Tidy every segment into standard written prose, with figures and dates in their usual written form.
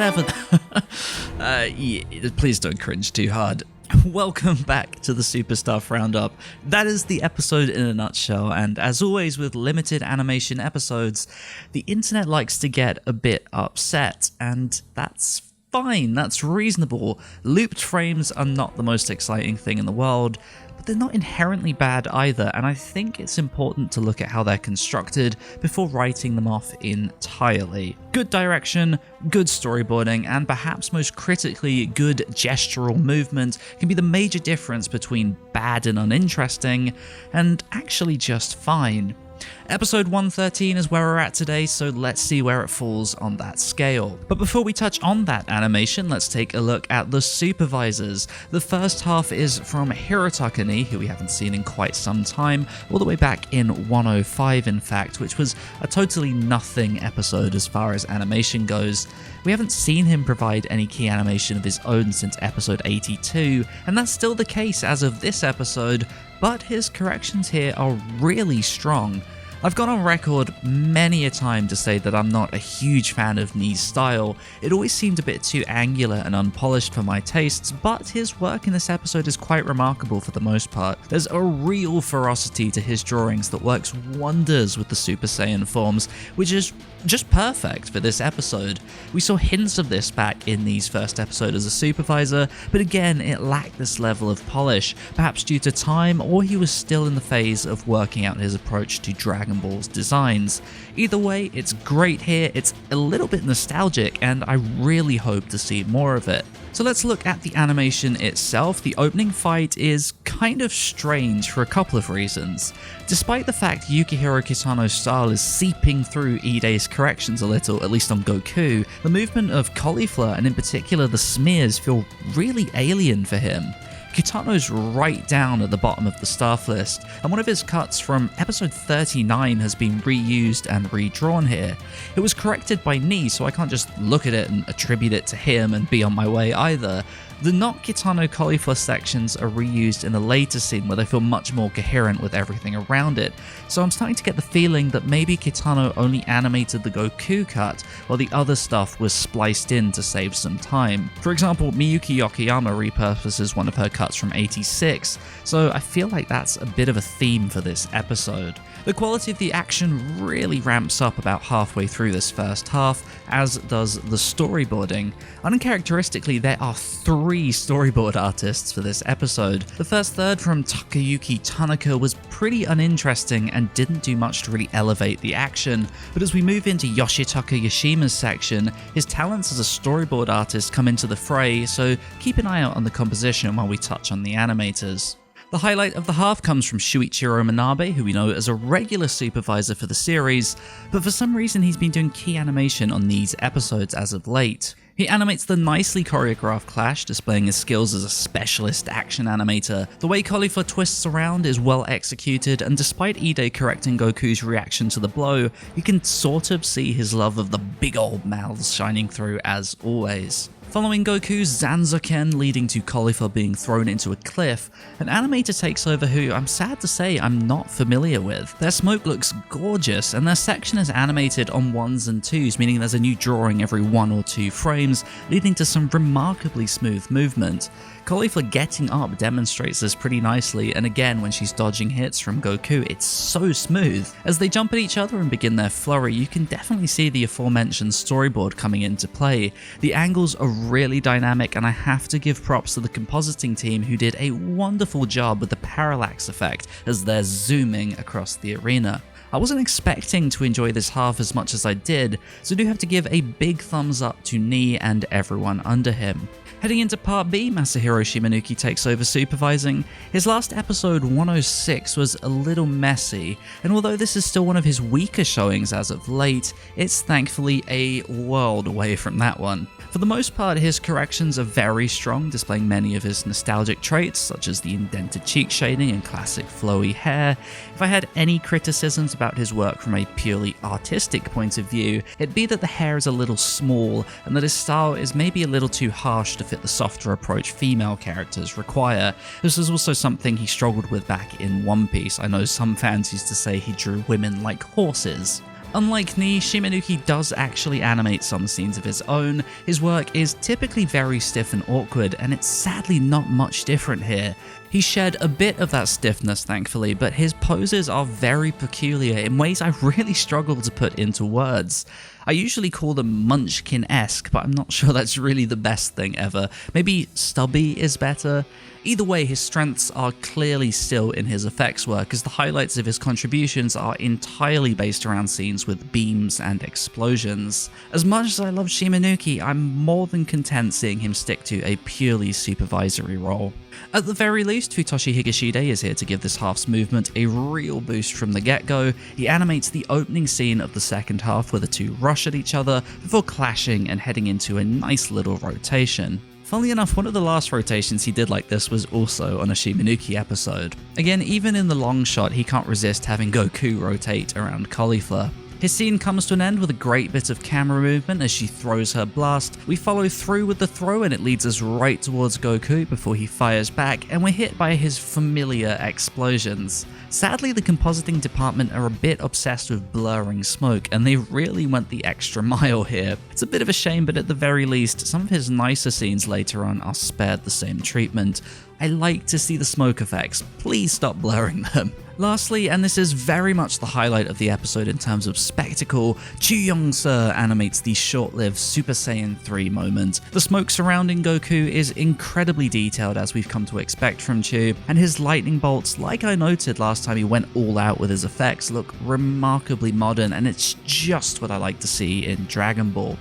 whatever. Yeah, please don't cringe too hard. Welcome back to the Super Stuff Roundup. That is the episode in a nutshell, and as always with limited animation episodes, the internet likes to get a bit upset, and that's fine, that's reasonable. Looped frames are not the most exciting thing in the world, but they're not inherently bad either, and I think it's important to look at how they're constructed before writing them off entirely. Good direction, good storyboarding, and perhaps most critically, good gestural movement can be the major difference between bad and uninteresting, and actually just fine. Episode 113 is where we're at today, so let's see where it falls on that scale. But before we touch on that animation, let's take a look at the supervisors. The first half is from HIROTAKA, who we haven't seen in quite some time, all the way back in 105 in fact, which was a totally nothing episode as far as animation goes. We haven't seen him provide any key animation of his own since episode 82, and that's still the case as of this episode, but his corrections here are really strong. I've gone on record many a time to say that I'm not a huge fan of Ni's style. It always seemed a bit too angular and unpolished for my tastes, but his work in this episode is quite remarkable for the most part. There's a real ferocity to his drawings that works wonders with the Super Saiyan forms, which is just perfect for this episode. We saw hints of this back in Ni's first episode as a supervisor, but again it lacked this level of polish, perhaps due to time or he was still in the phase of working out his approach to Dragon Ball's designs. Either way, it's great here, it's a little bit nostalgic, and I really hope to see more of it. So let's look at the animation itself. The opening fight is kind of strange for a couple of reasons. Despite the fact YUKIHIRO Kitano's style is seeping through Ide's corrections a little, at least on Goku, the movement of Caulifla, and in particular the smears, feel really alien for him. Kitano's right down at the bottom of the staff list, and one of his cuts from episode 39 has been reused and redrawn here. It was corrected by Ni, so I can't just look at it and attribute it to him and be on my way either. The not Kitano Caulifla sections are reused in the later scene where they feel much more coherent with everything around it, so I'm starting to get the feeling that maybe Kitano only animated the Goku cut while the other stuff was spliced in to save some time. For example, MIYUKI YOKOYAMA repurposes one of her cuts from 86, so I feel like that's a bit of a theme for this episode. The quality of the action really ramps up about halfway through this first half, as does the storyboarding. Uncharacteristically, there are 3 storyboard artists for this episode. The first third from Takayuki Tanaka was pretty uninteresting and didn't do much to really elevate the action, but as we move into Yoshitaka Yoshima's section, his talents as a storyboard artist come into the fray, so keep an eye out on the composition while we touch on the animators. The highlight of the half comes from Shuichiro Manabe, who we know as a regular supervisor for the series, but for some reason he's been doing key animation on these episodes as of late. He animates the nicely choreographed clash, displaying his skills as a specialist action animator. The way Caulifla twists around is well executed, and despite Ide correcting Goku's reaction to the blow, you can sort of see his love of the big old mouths shining through as always. Following Goku's Zanzoken leading to Caulifla being thrown into a cliff, an animator takes over who, I'm sad to say, I'm not familiar with. Their smoke looks gorgeous, and their section is animated on 1s and 2s, meaning there's a new drawing every 1 or 2 frames, leading to some remarkably smooth movement. Caulifla getting up demonstrates this pretty nicely, and again when she's dodging hits from Goku, it's so smooth. As they jump at each other and begin their flurry, you can definitely see the aforementioned storyboard coming into play. The angles are really dynamic, and I have to give props to the compositing team who did a wonderful job with the parallax effect as they're zooming across the arena. I wasn't expecting to enjoy this half as much as I did, so I do have to give a big thumbs up to Ni and everyone under him. Heading into part B, Masahiro Shimanuki takes over supervising. His last episode, 106, was a little messy, and although this is still one of his weaker showings as of late, it's thankfully a world away from that one. For the most part, his corrections are very strong, displaying many of his nostalgic traits, such as the indented cheek shading and classic flowy hair. If I had any criticisms about his work from a purely artistic point of view, it'd be that the hair is a little small, and that his style is maybe a little too harsh to fit the softer approach female characters require. This is also something he struggled with back in One Piece. I know some fans used to say he drew women like horses. Unlike Ni, Shimanuki does actually animate some scenes of his own. His work is typically very stiff and awkward, and it's sadly not much different here. He shed a bit of that stiffness, thankfully, but his poses are very peculiar in ways I really struggle to put into words. I usually call them Munchkin-esque, but I'm not sure that's really the best thing ever. Maybe stubby is better? Either way, his strengths are clearly still in his effects work, as the highlights of his contributions are entirely based around scenes with beams and explosions. As much as I love Shimanuki, I'm more than content seeing him stick to a purely supervisory role. At the very least, Futoshi Higashide is here to give this half's movement a real boost from the get-go. He animates the opening scene of the second half where the two rush at each other before clashing and heading into a nice little rotation. Funnily enough, one of the last rotations he did like this was also on a Shimanuki episode. Again, even in the long shot, he can't resist having Goku rotate around Caulifla. His scene comes to an end with a great bit of camera movement as she throws her blast. We follow through with the throw and it leads us right towards Goku before he fires back, and we're hit by his familiar explosions. Sadly, the compositing department are a bit obsessed with blurring smoke, and they really went the extra mile here. It's a bit of a shame, but at the very least, some of his nicer scenes later on are spared the same treatment. I like to see the smoke effects, please stop blurring them. Lastly, and this is very much the highlight of the episode in terms of spectacle, yong-ce animates the short-lived Super Saiyan 3 moment. The smoke surrounding Goku is incredibly detailed as we've come to expect from Chu, and his lightning bolts, like I noted last time he went all out with his effects, look remarkably modern, and it's just what I like to see in Dragon Ball.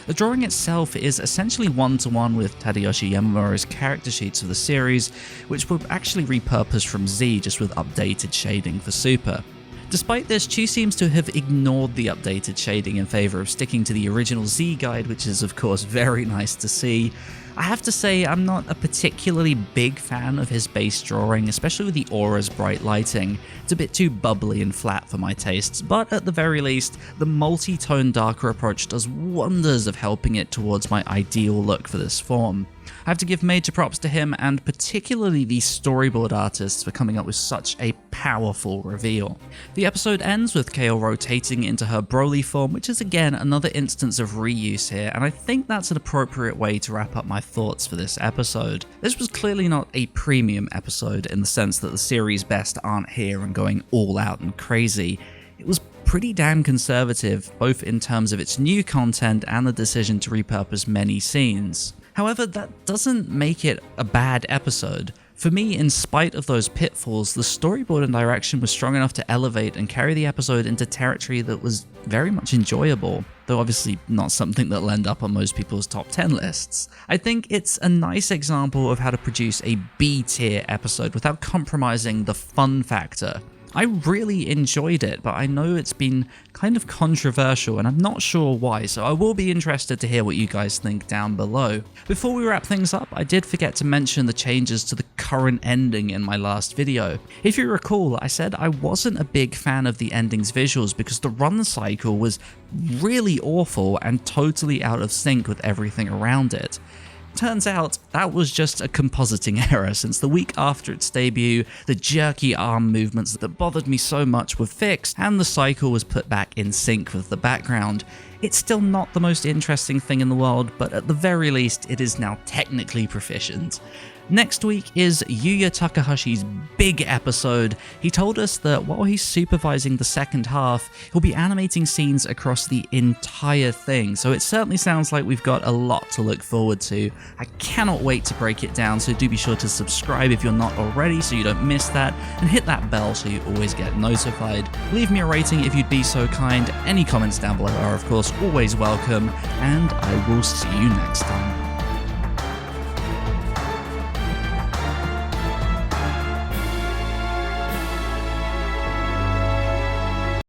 The drawing itself is essentially one-to-one with Tadayoshi Yamamuro's character sheets of the series, which were actually repurposed from Z just with updated shading for Super. Despite this, Chu seems to have ignored the updated shading in favour of sticking to the original Z guide, which is of course very nice to see. I have to say I'm not a particularly big fan of his base drawing, especially with the aura's bright lighting. It's a bit too bubbly and flat for my tastes, but at the very least, the multi-tone darker approach does wonders of helping it towards my ideal look for this form. I have to give major props to him and particularly the storyboard artists for coming up with such a powerful reveal. The episode ends with Kale rotating into her Broly form, which is again another instance of reuse here, and I think that's an appropriate way to wrap up my thoughts for this episode. This was clearly not a premium episode in the sense that the series best aren't here and going all out and crazy. It was pretty damn conservative, both in terms of its new content and the decision to repurpose many scenes. However, that doesn't make it a bad episode. For me, in spite of those pitfalls, the storyboard and direction was strong enough to elevate and carry the episode into territory that was very much enjoyable, though obviously not something that'll end up on most people's top 10 lists. I think it's a nice example of how to produce a B-tier episode without compromising the fun factor. I really enjoyed it, but I know it's been kind of controversial and I'm not sure why, so I will be interested to hear what you guys think down below. Before we wrap things up, I did forget to mention the changes to the current ending in my last video. If you recall, I said I wasn't a big fan of the ending's visuals because the run cycle was really awful and totally out of sync with everything around it. Turns out that was just a compositing error, since the week after its debut, the jerky arm movements that bothered me so much were fixed and the cycle was put back in sync with the background. It's still not the most interesting thing in the world, but at the very least it is now technically proficient. Next week is Yuya Takahashi's big episode. He told us that while he's supervising the second half, he'll be animating scenes across the entire thing, so it certainly sounds like we've got a lot to look forward to. I cannot wait to break it down, so do be sure to subscribe if you're not already so you don't miss that, and hit that bell so you always get notified. Leave me a rating if you'd be so kind. Any comments down below are of course always welcome, and I will see you next time.